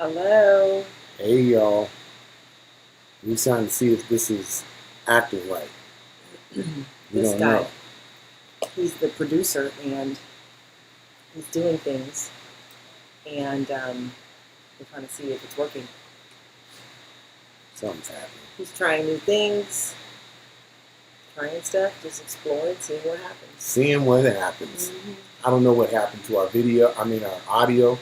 Hello. Hey y'all, we trying to see if this is acting right. We This don't guy, know. he's the producer and he's doing things, and we're trying to see if it's working. Something's happening. He's trying new things, trying stuff, just exploring, seeing what happens. Seeing what happens. I don't know what happened to our our audio.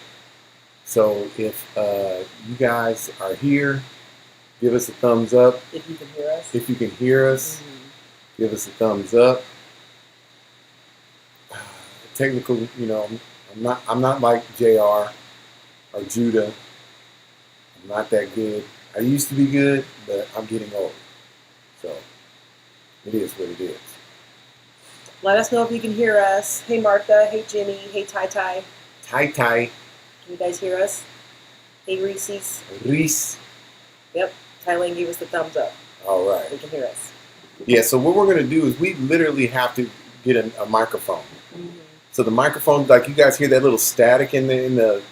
So if you guys are here, give us a thumbs up. If you can hear us. If you can hear us, give us a thumbs up. Technical, I'm not like JR or Judah. I'm not that good. I used to be good, but I'm getting old. So it is what it is. Let us know if you can hear us. Hey Martha, hey Jimmy, hey Tai Tai. Tai Tai. Can you guys hear us? Hey Reese's. Reese. Yep, Thailand gave us the thumbs up. All right. They can hear us. Yeah, so what we're going to do is we literally have to get a microphone. So the microphone, like you guys hear that little static in the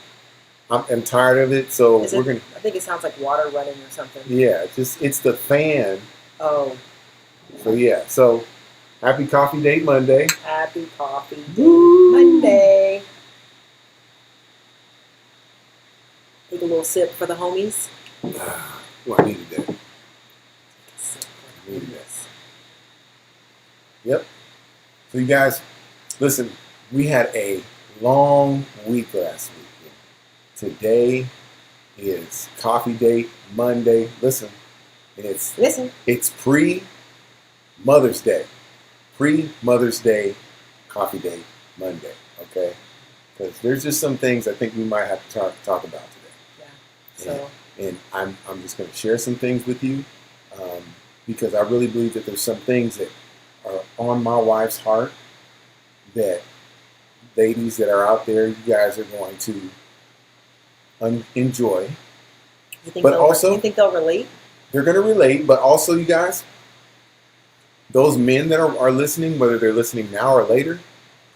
I'm tired of it, so I think it sounds like water running or something. Yeah, it's the fan. Oh. So yeah, so happy Coffee Date Monday. Happy Coffee Date Monday. Take a little sip for the homies. Well, I needed that. I needed that. Yep. So you guys, listen, we had a long week last week. Today is Coffee Date Monday. Listen, it's pre-Mother's Day. Pre-Mother's Day Coffee Date Monday, okay? Because there's just some things I think we might have to talk about today. Yeah. So And I'm just going to share some things with you um, because I really believe that there's some things that are on my wife's heart that ladies that are out there, you guys are going to enjoy. But also, you think they'll relate? they're going to relate. But also, you guys, those men that are listening, whether they're listening now or later,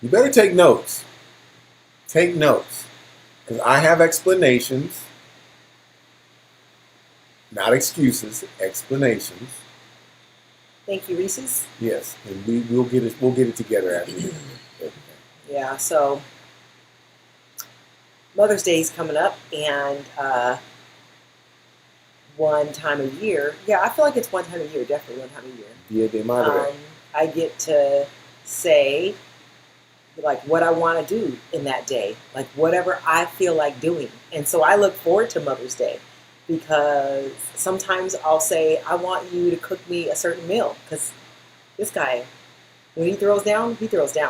you better take notes. Take notes. Because I have explanations, not excuses, explanations. Thank you, Reese's. Yes, and we'll get it together after that. Yeah, so Mother's Day is coming up, and one time a year. Yeah, I feel like it's one time a year, definitely one time a year. Dia de Madre. I get to say like what I want to do in that day, like whatever I feel like doing. And so I look forward to Mother's Day because sometimes I'll say, I want you to cook me a certain meal because this guy, when he throws down.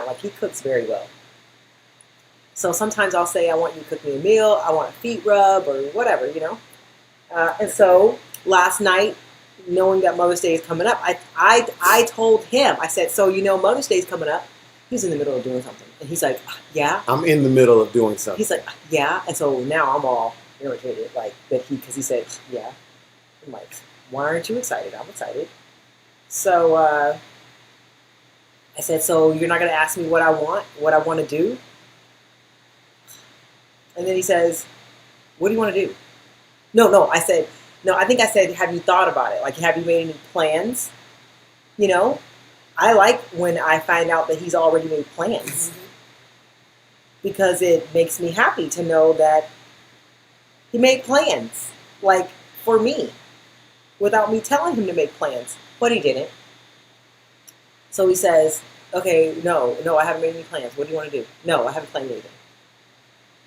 Like he cooks very well. So sometimes I'll say, I want you to cook me a meal. I want a feet rub or whatever, And so last night, knowing that Mother's Day is coming up, I told him, I said, so Mother's Day is coming up. He's in the middle of doing something. And he's like, yeah. I'm in the middle of doing something. He's like, yeah. And so now I'm all irritated, like, because he said, yeah. I'm like, why aren't you excited? I'm excited. So I said, so you're not going to ask me what I want to do? And then he says, what do you want to do? No, I said, no, I think I said, have you thought about it? Like, have you made any plans? I like when I find out that he's already made plans because it makes me happy to know that he made plans, like, for me, without me telling him to make plans, but he didn't. So he says, okay, no, I haven't made any plans. What do you want to do? No, I haven't planned anything.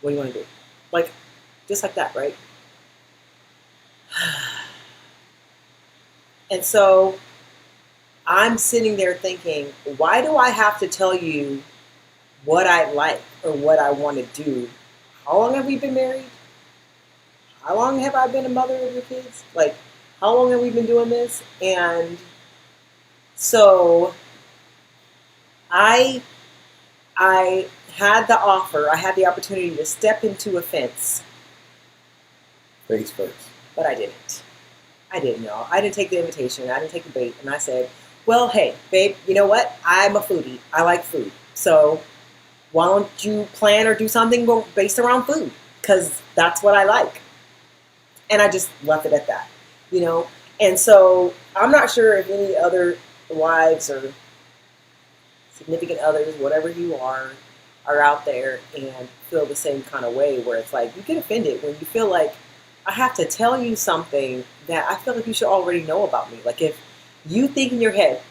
What do you want to do? Like, just like that, right? And so I'm sitting there thinking, why do I have to tell you what I like or what I want to do? How long have we been married? How long have I been a mother of your kids? Like, how long have we been doing this? And so I had the offer, I had the opportunity to step into a fence. Face first. But I didn't. I didn't know. I didn't take the invitation. I didn't take the bait. And I said, well, hey, babe, you know what? I'm a foodie. I like food. So why don't you plan or do something based around food? Because that's what I like. And I just left it at that, And so I'm not sure if any other wives or significant others, whatever you are out there and feel the same kind of way where it's like you get offended when you feel like I have to tell you something that I feel like you should already know about me. Like if you think in your head,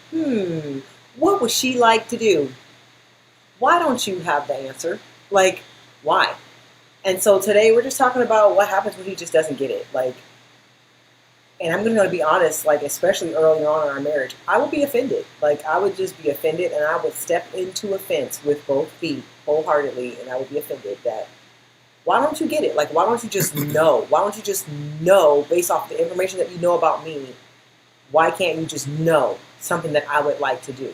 what would she like to do? Why don't you have the answer? Like, why? And so today we're just talking about what happens when he just doesn't get it. Like, and I'm going to be honest, like, especially early on in our marriage, I would be offended. Like, I would just be offended and I would step into a fence with both feet wholeheartedly and I would be offended that, why don't you get it? Like, why don't you just know? Why don't you just know based off the information that you know about me? Why can't you just know something that I would like to do?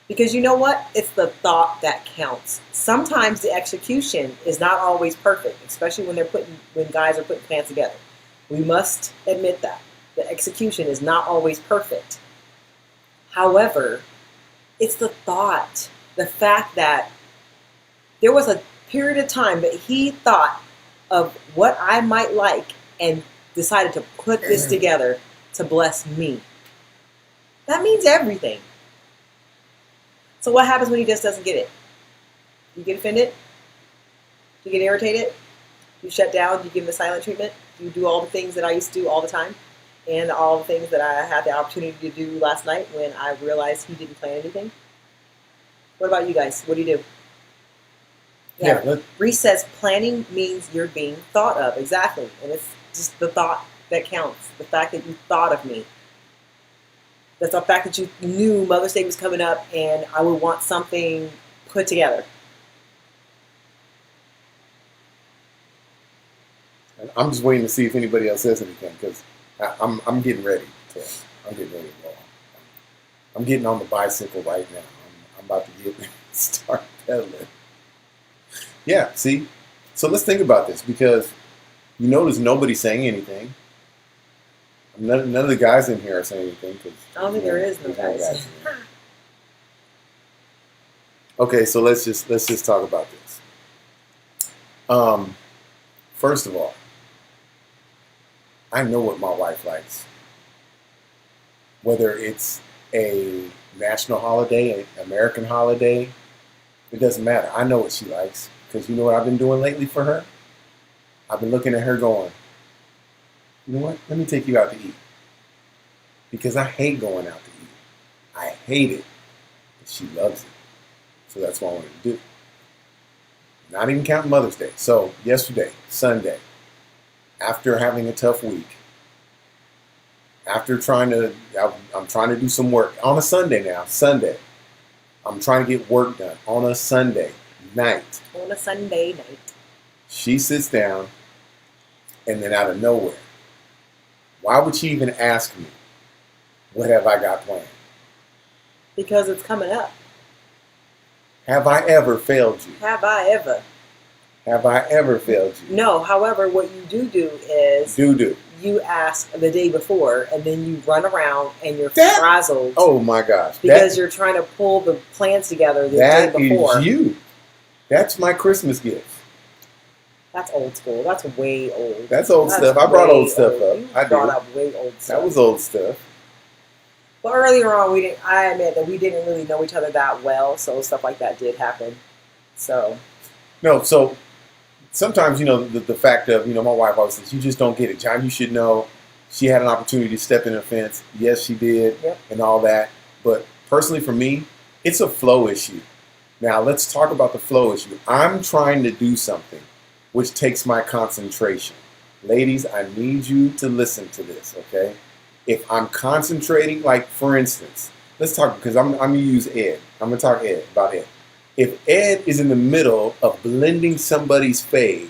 Because you know what? It's the thought that counts. Sometimes the execution is not always perfect, especially when guys are putting plans together. We must admit that. The execution is not always perfect. However, it's the thought, the fact that there was a period of time that he thought of what I might like and decided to put this together to bless me. That means everything. So what happens when he just doesn't get it? You get offended? You get irritated? You shut down? You give him the silent treatment? You do all the things that I used to do all the time? And all the things that I had the opportunity to do last night when I realized he didn't plan anything? What about you guys? What do you do? Yeah. Reese says planning means you're being thought of. Exactly. And it's just the thought that counts. The fact that you thought of me. That's the fact that you knew Mother's Day was coming up and I would want something put together. And I'm just waiting to see if anybody else says anything because I'm getting ready. I'm getting ready to go. I'm getting on the bicycle right now. I'm about to get start pedaling. Yeah, see? So let's think about this because you notice nobody's saying anything. None of the guys in here are saying anything. I don't think there is no guys. in here. Okay, so let's just talk about this. First of all, I know what my wife likes. Whether it's a national holiday, an American holiday, it doesn't matter. I know what she likes because you know what I've been doing lately for her? I've been looking at her going, you know what? Let me take you out to eat. Because I hate going out to eat. I hate it. But she loves it. So that's what I wanted to do. Not even counting Mother's Day. So yesterday, Sunday, after having a tough week, after I'm trying to do some work on a Sunday now, Sunday. I'm trying to get work done on a Sunday night. On a Sunday night. She sits down and then out of nowhere, why would she even ask me, what have I got planned? Because it's coming up. Have I ever failed you? Have I ever? Have I ever failed you? No, however, what you do is Do. you ask the day before and then you run around and you're frazzled. Oh my gosh. Because you're trying to pull the plans together the day before. That is you. That's my Christmas gift. That's old school. That's way old. That's old stuff. I brought old stuff up. I brought up way old stuff. That was old stuff. But earlier on, I admit that we didn't really know each other that well, so stuff like that did happen. So. No, so sometimes, the fact of, my wife always says, you just don't get it. John, you should know she had an opportunity to step in the fence. Yes, she did, yep. And all that. But personally for me, it's a flow issue. Now, let's talk about the flow issue. I'm trying to do something which takes my concentration. Ladies, I need you to listen to this, okay? If I'm concentrating, like for instance, let's talk, because I'm going to use Ed. I'm going to talk about Ed. If Ed is in the middle of blending somebody's fade,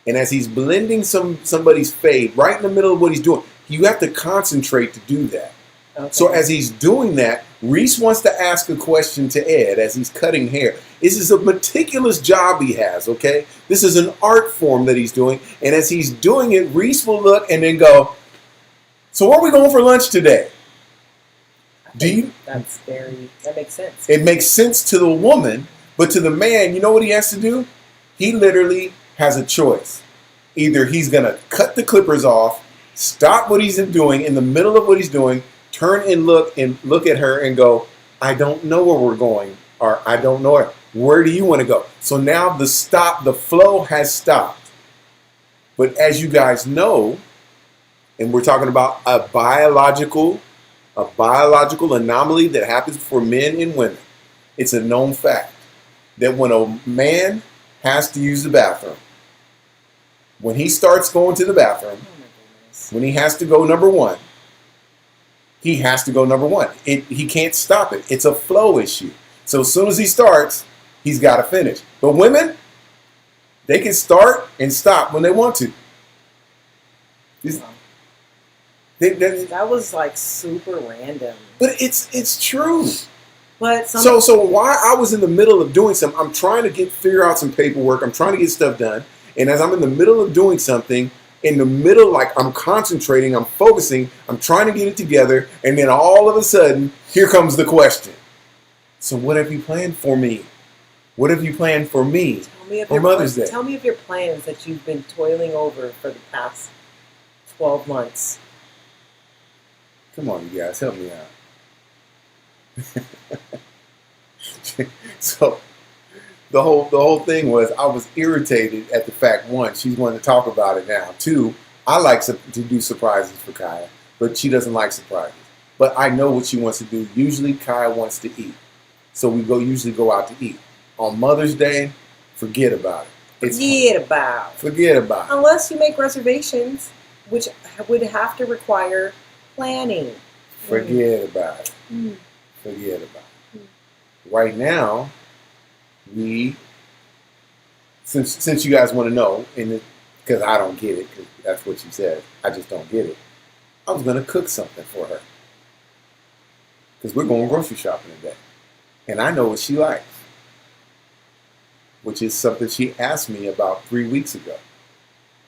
and as he's blending somebody's fade right in the middle of what he's doing, you have to concentrate to do that. Okay. So as he's doing that, Reese wants to ask a question to Ed as he's cutting hair. This is a meticulous job he has, okay? This is an art form that he's doing. And as he's doing it, Reese will look and then go, so where are we going for lunch today? That makes sense. It makes sense to the woman, but to the man, you know what he has to do? He literally has a choice. Either he's going to cut the clippers off, stop what he's doing in the middle of what he's doing, turn and look at her and go, I don't know where we're going, or I don't know where do you want to go? So now the flow has stopped. But as you guys know, and we're talking about a biological anomaly that happens for men and women. It's a known fact that when a man has to use the bathroom, when he starts going to the bathroom, when he has to go number one, he has to go number one. He can't stop it. It's a flow issue. So as soon as he starts, he's got to finish. But women, they can start and stop when they want to. That was like super random. But it's true. But so while I was in the middle of doing something, I'm trying to figure out some paperwork. I'm trying to get stuff done. And as I'm in the middle of doing something, I'm concentrating, I'm focusing, I'm trying to get it together. And then all of a sudden, here comes the question. So what have you planned for me? What have you planned for me for Mother's Day? Tell me of your plans that you've been toiling over for the past 12 months. Come on, you guys, help me out. So the whole thing was I was irritated at the fact, one, she's wanting to talk about it now. Two, I like to do surprises for Kaya, but she doesn't like surprises. But I know what she wants to do. Usually Kaya wants to eat. So we usually go out to eat. On Mother's Day, forget about it. Forget about it. Unless you make reservations, which would have to require planning. Forget about it. Forget about it. Right now, since you guys want to know, and because I don't get it, because that's what she said. I just don't get it. I was going to cook something for her because we're going grocery shopping today. And I know what she likes, which is something she asked me about 3 weeks ago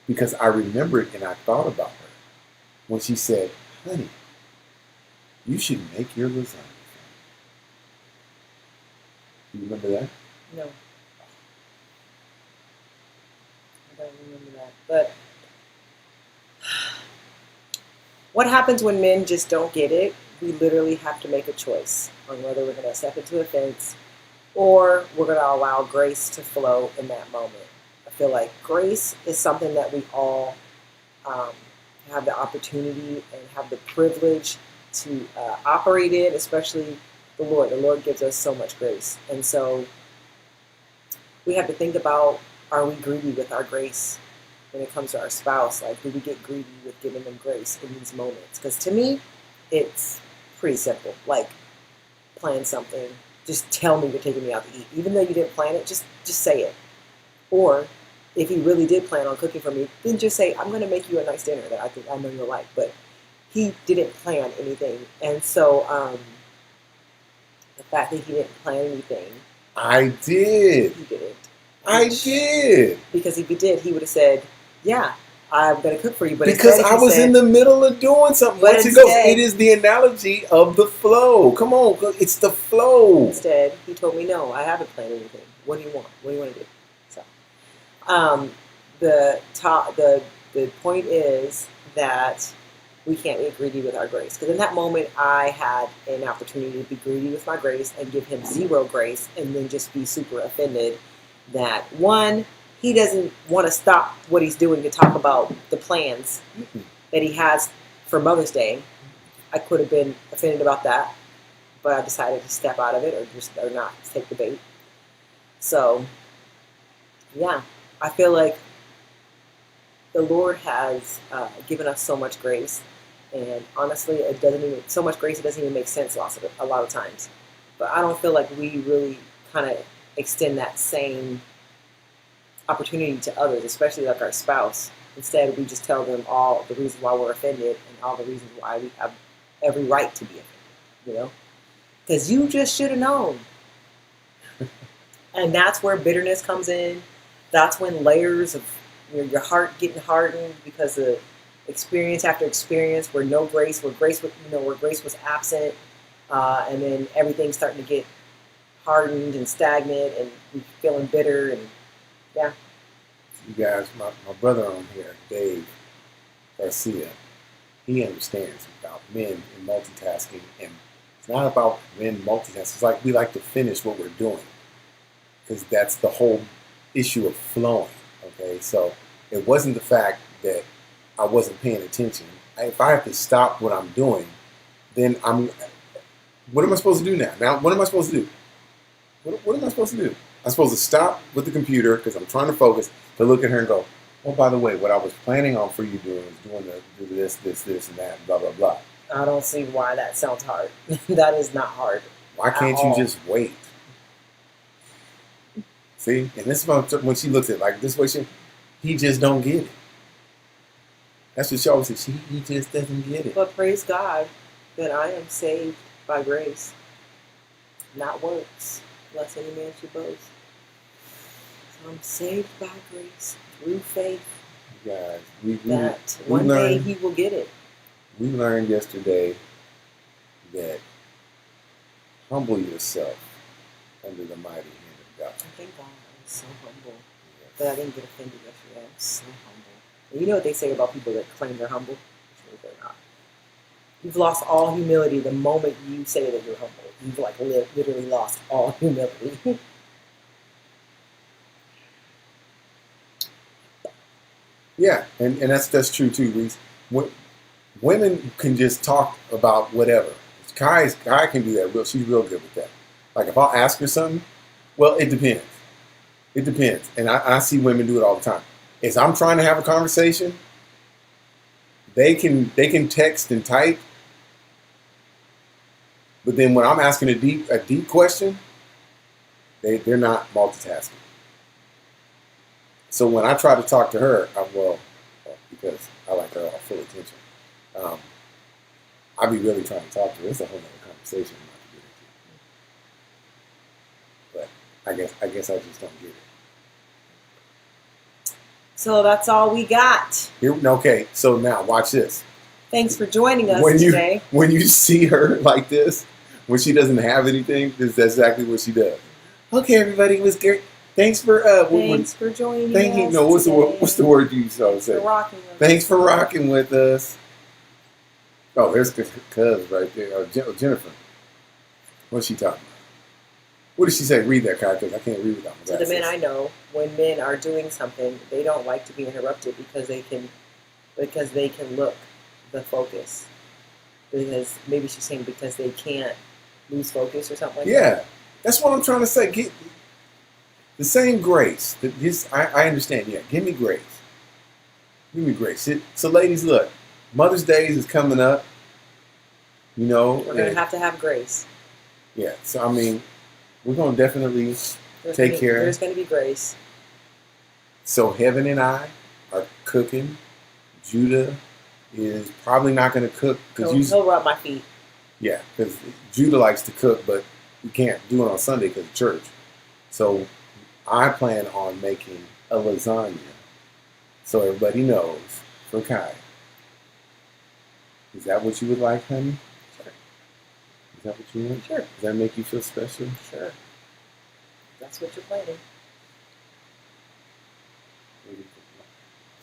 because I remembered and I thought about her when she said, honey, you should make your lasagna. Do you remember that? No, I don't remember that. But what happens when men just don't get it? We literally have to make a choice on whether we're going to step into offense or we're going to allow grace to flow in that moment. I feel like grace is something that we all have the opportunity and have the privilege to operate in, especially the Lord. The Lord gives us so much grace. And so we have to think about, are we greedy with our grace when it comes to our spouse? Like, do we get greedy with giving them grace in these moments? Because to me, it's pretty simple. Like, plan something. Just tell me you're taking me out to eat. Even though you didn't plan it, just say it. Or if he really did plan on cooking for me, then just say, I'm going to make you a nice dinner that I know you'll like. But he didn't plan anything. And so the fact that he didn't plan anything. I did. He didn't. I did. Because if he did, he would have said, yeah, I'm going to cook for you. But because I was in the middle of doing something. Once it goes, it is the analogy of the flow. Come on, it's the flow. Instead, he told me, no, I haven't planned anything. What do you want? What do you want to do? So, the point is that we can't be greedy with our grace. Because in that moment, I had an opportunity to be greedy with my grace and give him zero grace and then just be super offended that, one, he doesn't want to stop what he's doing to talk about the plans that he has for Mother's Day. I could have been offended about that, but I decided to step out of it or not take the bait. So, yeah, I feel like the Lord has given us so much grace, and honestly, so much grace it doesn't even make sense a lot of times. But I don't feel like we really kind of extend that same opportunity to others, especially like our spouse. Instead, we just tell them all the reasons why we're offended and all the reasons why we have every right to be offended, Because you just should have known. And that's where bitterness comes in. That's when layers of your heart getting hardened because of experience after experience where grace was absent, and then everything's starting to get hardened and stagnant and we feeling bitter and yeah. You guys, my brother on here, Dave Garcia, he understands about men and multitasking, and it's not about men multitasking. It's like we like to finish what we're doing because that's the whole issue of flowing. Okay, so it wasn't the fact that I wasn't paying attention. If I have to stop what I'm doing, then what am I supposed to do now? Now, what am I supposed to do? What am I supposed to do? I'm supposed to stop with the computer because I'm trying to focus to look at her and go, oh, by the way, what I was planning on for you doing is do this, and that, blah, blah, blah. I don't see why that sounds hard. That is not hard. Why can't you just wait? See? And this is when she looks at it like this way, he just don't get it. That's what she always says. He just doesn't get it. But praise God that I am saved by grace, not works, lest any man should boast. So I'm saved by grace through faith. Guys, that one day he will get it. We learned yesterday that humble yourself under the mighty hand of God. I thank God I was so humble that I didn't get offended yesterday. I'm so humble. And you know what they say about people that claim they're humble? They're not. You've lost all humility the moment you say that you're humble. You've literally lost all humility. Yeah, and that's true too, Reese. Women can just talk about whatever. Kai can do that. She's real good with that. Like if I'll ask her something, well, it depends. It depends, and I see women do it all the time. As I'm trying to have a conversation, they can text and type, but then when I'm asking a deep question, they're not multitasking. So when I try to talk to her, because I like her all full attention, I be really trying to talk to her. It's a whole other conversation I'm not to get into. But I guess I just don't get it. So that's all we got. Okay, so now watch this. Thanks for joining us When today. When you see her like this, when she doesn't have anything, that's exactly what she does. Okay, everybody, it was great. Thanks for Thanks for joining us. No, what's today. the word you saw Thanks say? for rocking with Thanks us. for rocking with us. Oh, there's Cuz right there. Jennifer. What's she talking about? What did she say? Read that, Kai, because I can't read without my To the glasses. men I know, when men are doing something, they don't like to be interrupted because they can look the focus. Because maybe she's saying because they can't lose focus or something like that. Yeah, that's what I'm trying to say. Get the same grace. I understand. Yeah, give me grace. Give me grace. So, ladies, look, Mother's Day is coming up. You know, We're going to have grace. Yeah. So, I mean, we're going to definitely take care. There's going to be grace. So, Heaven and I are cooking. Judah is probably not going to cook because he'll rub my feet. Yeah, because Judah likes to cook, but we can't do it on Sunday because of church. So I plan on making a lasagna so everybody knows for Kai. Is that what you would like, honey? Sure. Is that what you want? Sure. Does that make you feel special? Sure. That's what you're planning.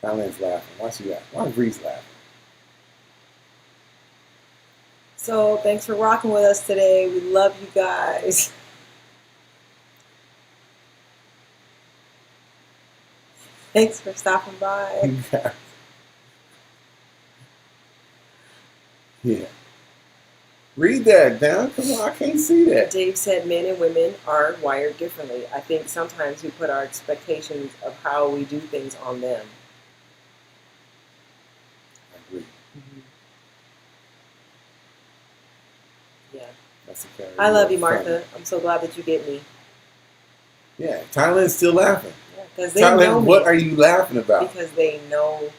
Thailand's laughing. Why she laughing? Why is Reese laughing? So thanks for rocking with us today. We love you guys. Thanks for stopping by. Yeah. Read that down. Come on, I can't see that. Dave said men and women are wired differently. I think sometimes we put our expectations of how we do things on them. I agree. Mm-hmm. Yeah. That's a I love you, Martha. I'm so glad that you get me. Yeah, Thailand's still laughing. Yeah, because they know me. What are you laughing about? Because they know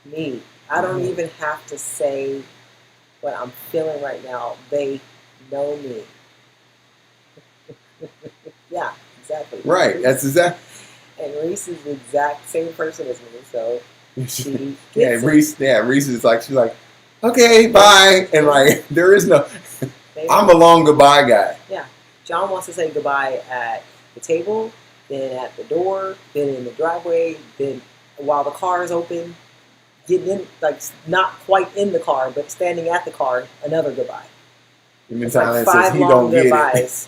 me. I don't even have to say what I'm feeling right now. They know me. Yeah, exactly. Right. Reese, That's exactly. And Reese is the exact same person as me, so she yeah, gets it. Reese. Yeah, Reese is like she's like, okay, bye, and like there is no. I'm a long goodbye guy. Yeah, John wants to say goodbye at the table, then at the door, then in the driveway, then while the car is open, getting in, like not quite in the car, but standing at the car, another goodbye. It's like 5 says he long don't get goodbyes.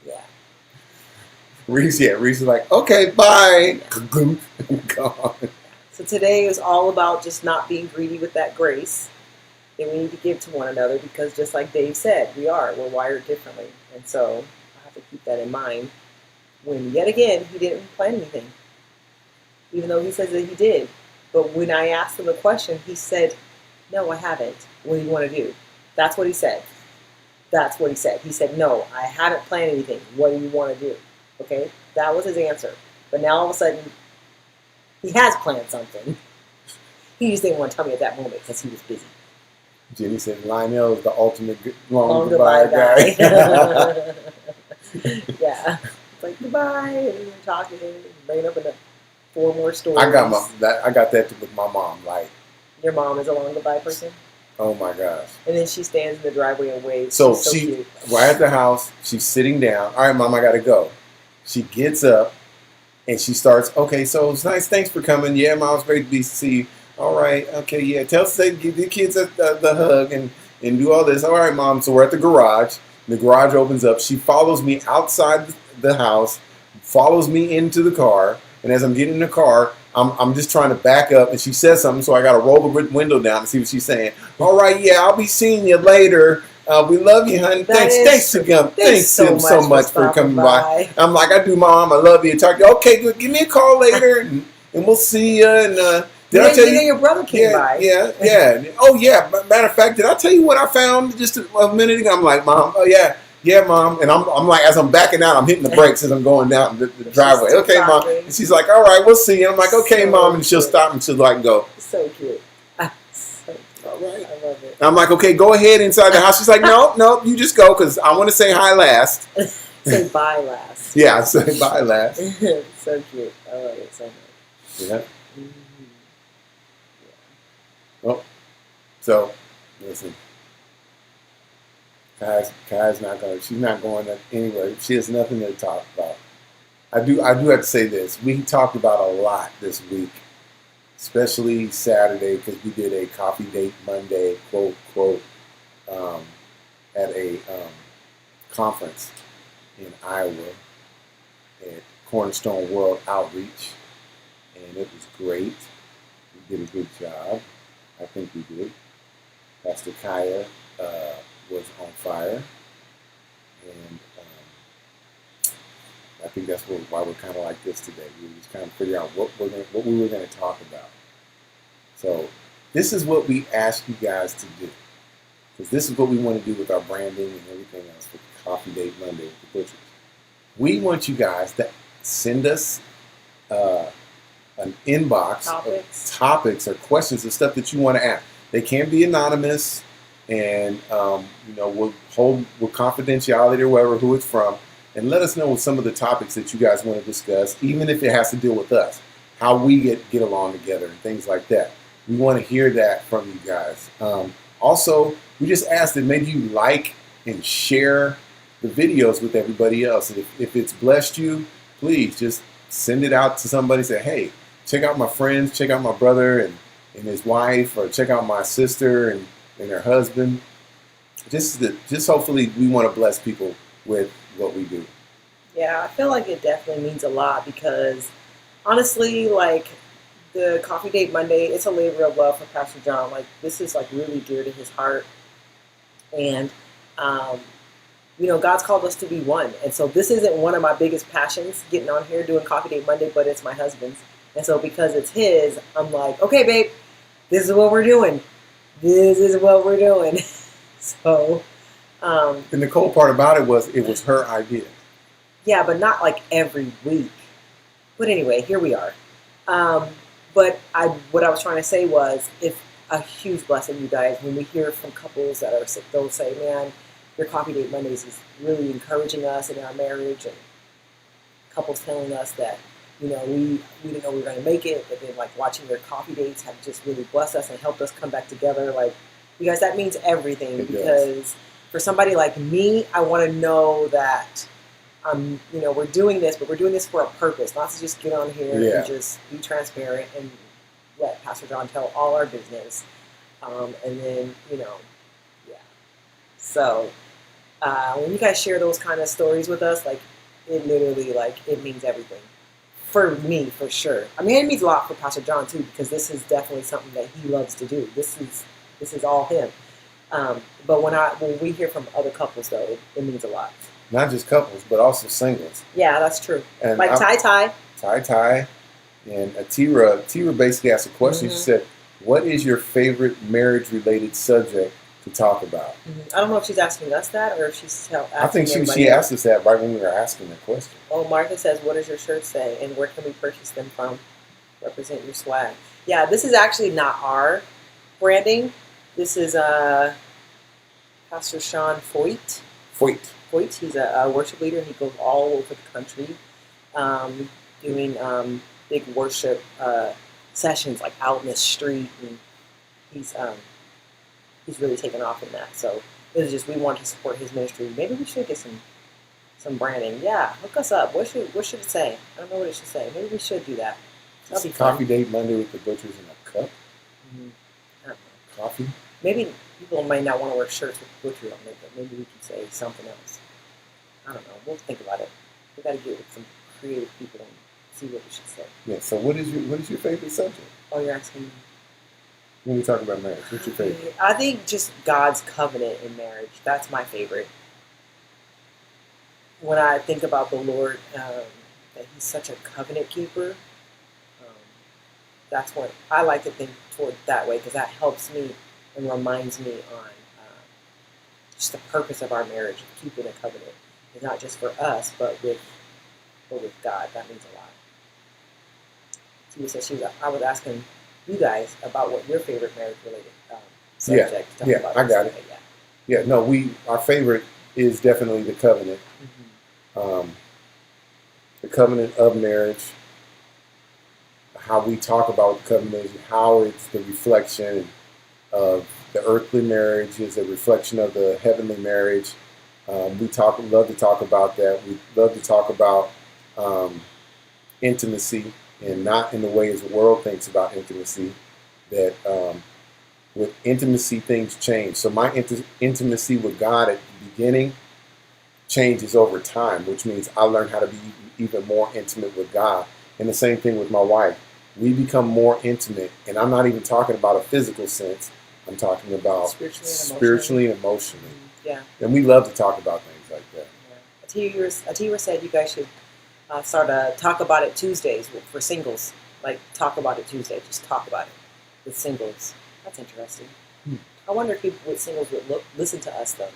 Yeah. Reese is like, okay, bye. Gone. So today is all about just not being greedy with that grace that we need to give to one another, because just like Dave said, we're wired differently. And so I have to keep that in mind when, yet again, he didn't plan anything, even though he says that he did. But when I asked him the question, he said, no, I haven't. What do you want to do? That's what he said. That's what he said. He said, no, I haven't planned anything. What do you want to do? Okay? That was his answer. But now all of a sudden, he has planned something. He just didn't want to tell me at that moment because he was busy. Jenny said Lionel is the ultimate Long goodbye guy. Yeah. It's like, goodbye. And we were talking, bringing up 4 more stories. I got that with my mom. Like, your mom is a long goodbye person? oh my gosh. And then she stands in the driveway and waves. So She's cute. we're at the house. She's sitting down. All right, Mom, I got to go. She gets up and she starts, okay, so it's nice. Thanks for coming. Yeah, Mom, it's great to see you. All right. Okay, yeah. Give the kids the hug and do all this. All right, Mom. So we're at the garage. The garage opens up. She follows me outside the house, follows me into the car. And as I'm getting in the car, I'm just trying to back up, and she says something, so I got to roll the window down to see what she's saying. All right, yeah, I'll be seeing you later. We love you, honey. Thanks so much for coming by. I'm like, I do, Mom. I love you. Talk to you. Okay, good. Give me a call later, and we'll see you. And did I tell you? Your brother came by. Yeah. Oh, yeah. Matter of fact, did I tell you what I found just a minute ago? I'm like, Mom, oh, yeah. yeah, Mom. And I'm like, as I'm backing out, I'm hitting the brakes as I'm going down the driveway. still Okay, Mom. talking. And she's like, all right, we'll see. And I'm like, okay, So Mom. And she'll cute. stop and she'll like go, So cute. So cute. all right. I love it. And I'm like, okay, go ahead inside the house. She's like, no, you just go because I want to say hi last. Say bye last. Yeah, I say bye last. So cute. I love it so much. Yeah. Mhm. So, listen. Kai's not going. She's not going anywhere. She has nothing to talk about. I do have to say this. We talked about a lot this week, especially Saturday because we did a coffee date Monday, quote, at a conference in Iowa at Cornerstone World Outreach, and it was great. We did a good job. I think we did. Pastor Kaya was on fire, and I think that's why we're kind of like this today. We just kind of figure out what we were going to talk about. So this is what we ask you guys to do, because this is what we want to do with our branding and everything else with Coffee Date Monday with the Butchers. We want you guys to send us an inbox of topics or questions and stuff that you want to ask. They can be anonymous, and we'll hold with confidentiality or whatever who it's from, and let us know some of the topics that you guys want to discuss, even if it has to deal with us, how we get along together and things like that. We want to hear that from you guys. Also, we just ask that maybe you like and share the videos with everybody else. And if it's blessed you, please just send it out to somebody. Say, hey, check out my friends, check out my brother and his wife, or check out my sister and her husband. Just hopefully we want to bless people with what we do. Yeah, I feel like it definitely means a lot because honestly, like the Coffee Date Monday, it's a labor of love for Pastor John. Like this is like really dear to his heart. And God's called us to be one. And so this isn't one of my biggest passions, getting on here doing Coffee Date Monday, but it's my husband's. And so because it's his, I'm like, okay, babe, this is what we're doing. This is what we're doing. So. And the cool part about it was her idea. Yeah, but not like every week. But anyway, here we are. What I was trying to say was, if a huge blessing, you guys, when we hear from couples that are sick, they'll say, man, your Coffee Date Mondays is really encouraging us in our marriage, and couples telling us that, we didn't know we were going to make it, but then like watching your coffee dates have just really blessed us and helped us come back together. Like, you guys, that means everything because for somebody like me, I want to know that, we're doing this, but we're doing this for a purpose, not to just get on here and just be transparent and let Pastor John tell all our business. And then, So when you guys share those kind of stories with us, like it literally, like it means everything. For me, for sure. I mean, it means a lot for Pastor John too, because this is definitely something that he loves to do. This is all him. But when we hear from other couples, though, it means a lot. Not just couples, but also singles. Yeah, that's true. And like Tai, and Atira basically asked a question. Mm-hmm. She said, "What is your favorite marriage-related subject to talk about?" Mm-hmm. I don't know if she's asking us that or if she's asking. I think she asked us that right when we were asking the question. Oh, Martha says, "What does your shirt say, and where can we purchase them from? Represent your swag." Yeah, this is actually not our branding. This is Pastor Sean Foyt. Foyt. He's a worship leader, and he goes all over the country doing big worship sessions, like out in the street, and he's really taken off in that. So it was just, we wanted to support his ministry. Maybe we should get some branding. Yeah, hook us up. What should it say? I don't know what it should say. Maybe we should do that. That'll be fun. Coffee Date Monday with the Butchers in a cup. Mm-hmm. I don't know. Coffee. Maybe people might not want to wear shirts with the Butcher on it, but maybe we can say something else. I don't know. We'll think about it. We got to get with some creative people and see what we should say. Yeah. So what is your favorite subject? Oh, you're asking me. When we talk about marriage, what's your favorite? I think just God's covenant in marriage. That's my favorite. When I think about the Lord, that He's such a covenant keeper, that's what I like to think toward that way, because that helps me and reminds me on just the purpose of our marriage, keeping a covenant. It's not just for us, but with God. That means a lot. She said I was asking you guys about what your favorite marriage related subject. I got it. Yeah, no, our favorite is definitely the covenant. The covenant of marriage, how we talk about the covenant, how it's the reflection of the earthly marriage, is a reflection of the heavenly marriage. We love to talk about that. We love to talk about intimacy, and not in the way as the world thinks about intimacy. That with intimacy, things change. So my intimacy with God at the beginning changes over time, which means I learn how to be even more intimate with God. And the same thing with my wife. We become more intimate, and I'm not even talking about a physical sense. I'm talking about spiritually and emotionally. Yeah. And we love to talk about things like that. Yeah. Atira said you guys should start a Talk About It Tuesdays for singles. Like, Talk About It Tuesday. Just talk about it with singles. That's interesting. I wonder if people with singles would listen to us, though.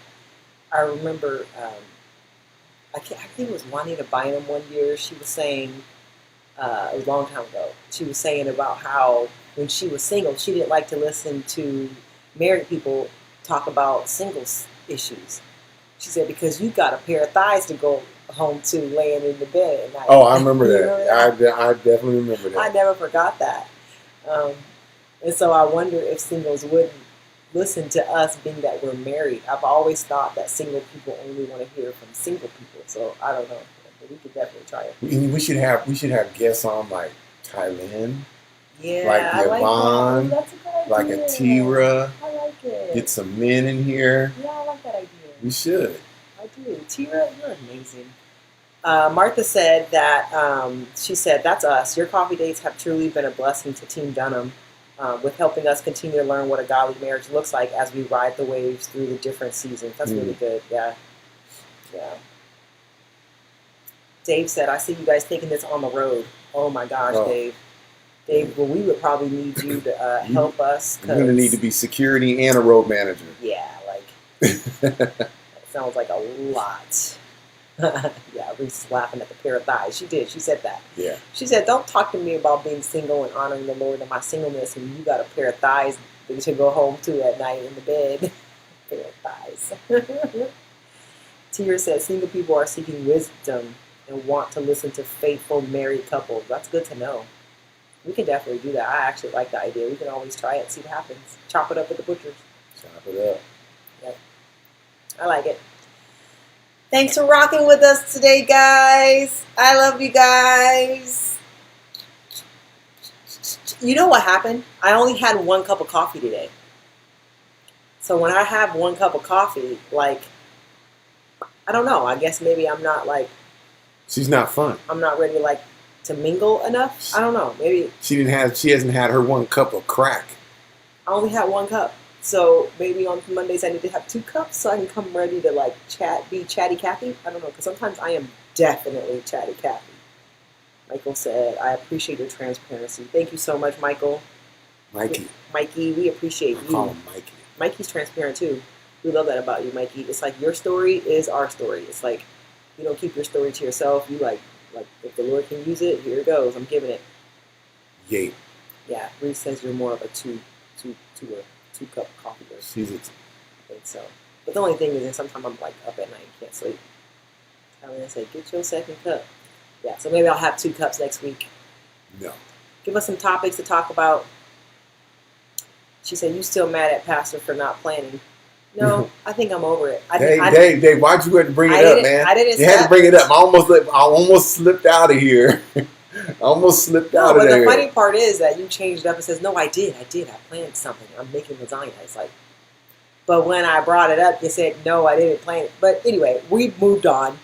I remember, I think it was Juanita Bynum one year. She was saying, it was a long time ago, she was saying about how when she was single, she didn't like to listen to married people talk about singles issues. She said, because you got a pair of thighs to go home to laying in the bed at night. Oh, I remember that. I definitely remember that. I never forgot that. And so I wonder if singles wouldn't listen to us, being that we're married. I've always thought that single people only want to hear from single people. So I don't know. But we could definitely try it. We should have guests on like Thailand. Yeah, like Yvonne, that's a good idea. like Atira. I like it. Get some men in here. Yeah, I like that idea. We should. I do. Tira, you're amazing. Martha said that, she said, that's us. Your coffee dates have truly been a blessing to Team Dunham with helping us continue to learn what a godly marriage looks like as we ride the waves through the different seasons. That's really good. Yeah. Yeah. Dave said, I see you guys taking this on the road. Oh my gosh, Dave. Dave, well, we would probably need you to help us. You're going to need to be security and a road manager. Yeah, that sounds like a lot. Yeah, Reese's laughing at the pair of thighs. She did. She said that. Yeah. She said, don't talk to me about being single and honoring the Lord in my singleness, and you got a pair of thighs that you should go home to at night in the bed. Pair of thighs. Tia said, single people are seeking wisdom and want to listen to faithful married couples. That's good to know. We can definitely do that. I actually like the idea. We can always try it, see what happens. Chop it up at the butcher's. Chop it up. Yep. I like it. Thanks for rocking with us today, guys. I love you guys. You know what happened? I only had 1 cup of coffee today. So when I have 1 cup of coffee, I don't know. I guess maybe I'm not she's not fun. I'm not ready to mingle enough. I don't know. Maybe she hasn't had her 1 cup of crack. I only had 1 cup. So maybe on Mondays I need to have 2 cups so I can come ready to be chatty Cathy. I don't know, because sometimes I am definitely chatty Cathy. Michael said, I appreciate your transparency. Thank you so much, Michael. Mikey, we appreciate you. Call him Mikey. Mikey's transparent too. We love that about you, Mikey. It's like your story is our story. It's like you don't keep your story to yourself. You like if the Lord can use it, here it goes. I'm giving it. Yay. Yeah, Reese says you're more of a two cup coffee girl. She's it. I think so. But the only thing is that sometimes I'm up at night and can't sleep. I'm going to say, get your 2nd cup. Yeah, so maybe I'll have 2 cups next week. No. Give us some topics to talk about. She said, you still mad at Pastor for not planning. No, I think I'm over it. Dave, why'd you have to bring it up, man? I didn't. You had to bring it up. I almost slipped out of here. But the funny part is that you changed it up and says, no, I did. I planned something. I'm making lasagna. It's but when I brought it up, you said, no, I didn't plan it. But anyway, we've moved on.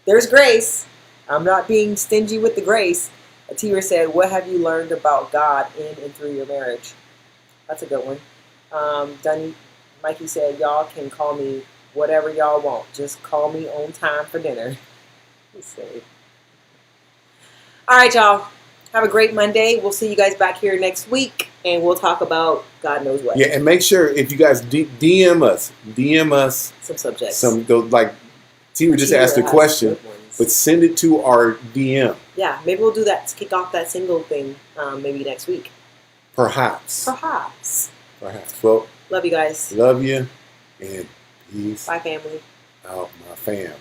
There's grace. I'm not being stingy with the grace. Atira said, what have you learned about God in and through your marriage? That's a good one. Mikey said, y'all can call me whatever y'all want. Just call me on time for dinner. All right, y'all. Have a great Monday. We'll see you guys back here next week, and we'll talk about God knows what. Yeah, and make sure if you guys DM us Some subjects. some like T just asked a has question, good ones. but send it to our DM. Yeah, maybe we'll do that to kick off that single thing maybe next week. Perhaps. Well, Love you guys. love you and peace Bye, family. out, my fam.